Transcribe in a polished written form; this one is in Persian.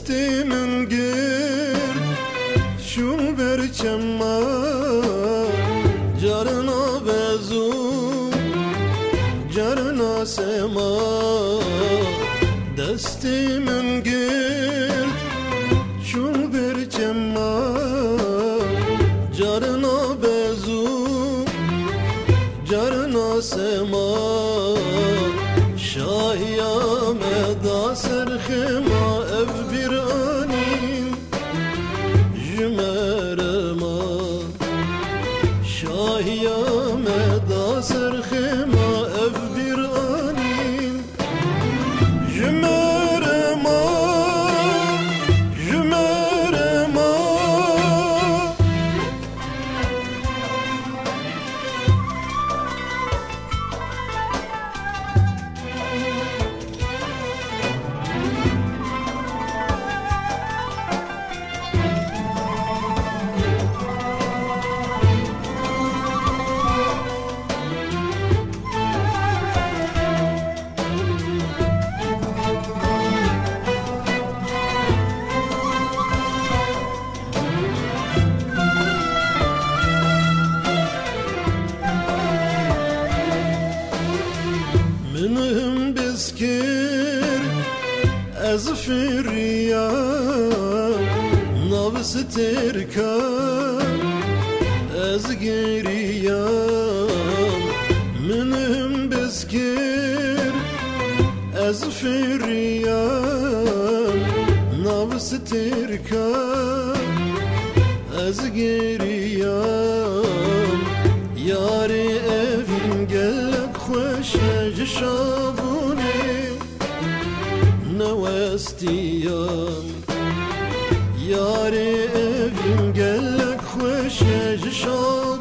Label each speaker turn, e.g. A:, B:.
A: دستی من گرد شون برچم جارنا بزو جارنا سما دستی من گرد شون برچم جارنا بزو جارنا سما شاهيام دا سرخما اف برانين جمرما شاهيام دا سرخما اف برانين جمرما جمرما منهم بسكر أزفريا نابس تركا أزقريا منهم بسكر أزفريا نابس تركا أزقريا ياري أفين قلك خوش جشابوني نواستيام ياري ابن قلك خوش جشابوني